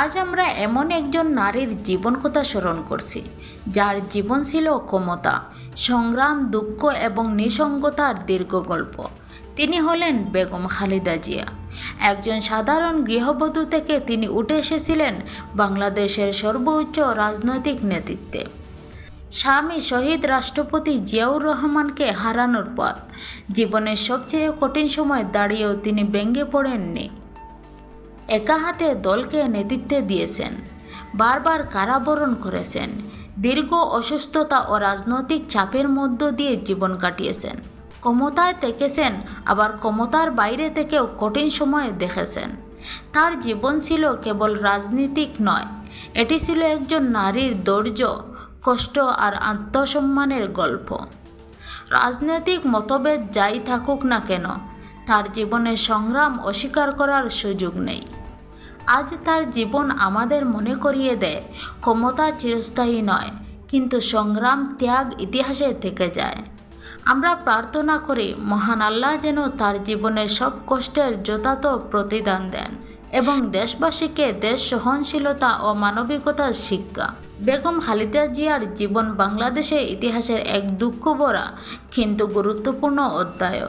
আজ আমরা এমন একজন নারীর জীবন কথা স্মরণ করছি, যার জীবন ছিল ক্ষমতা, সংগ্রাম, দুঃখ এবং নিঃসঙ্গতার দীর্ঘ গল্প। তিনি হলেন বেগম খালেদা জিয়া। একজন সাধারণ গৃহবধূ থেকে তিনি উঠে এসেছিলেন বাংলাদেশের সর্বোচ্চ রাজনৈতিক নেতৃত্বে। স্বামী শহীদ রাষ্ট্রপতি জিয়াউর রহমানকে হারানোর পর জীবনের সবচেয়ে কঠিন সময় দাঁড়িয়েও তিনি ভেঙে পড়েননি। একা হাতে দলকে নেতৃত্ব দিয়েছেন, বারবার কারাবরণ করেছেন, দীর্ঘ অসুস্থতা ও রাজনৈতিক চাপের মধ্য দিয়ে জীবন কাটিয়েছেন। ক্ষমতায় থেকেছেন, আবার ক্ষমতার বাইরে থেকেও কঠিন সময় দেখেছেন। তার জীবন ছিল কেবল রাজনীতিক নয়, এটি ছিল একজন নারীর ধৈর্য, কষ্ট আর আত্মসম্মানের গল্প। রাজনৈতিক মতভেদ যাই থাকুক না কেন, তার জীবনের সংগ্রাম অস্বীকার করার সুযোগ নেই। আজ তার জীবন আমাদের মনে করিয়ে দেয়, ক্ষমতা চিরস্থায়ী নয়, কিন্তু সংগ্রাম, ত্যাগ ইতিহাসে থেকে যায়। আমরা প্রার্থনা করি মহান আল্লাহ যেন তার জীবনের সব কষ্টের যথার্থ প্রতিদান দেন এবং দেশবাসীকে দেশ সহনশীলতা ও মানবিকতার শিক্ষা। বেগম খালেদা জিয়ার জীবন বাংলাদেশের ইতিহাসের এক দুঃখভরা কিন্তু গুরুত্বপূর্ণ অধ্যায়।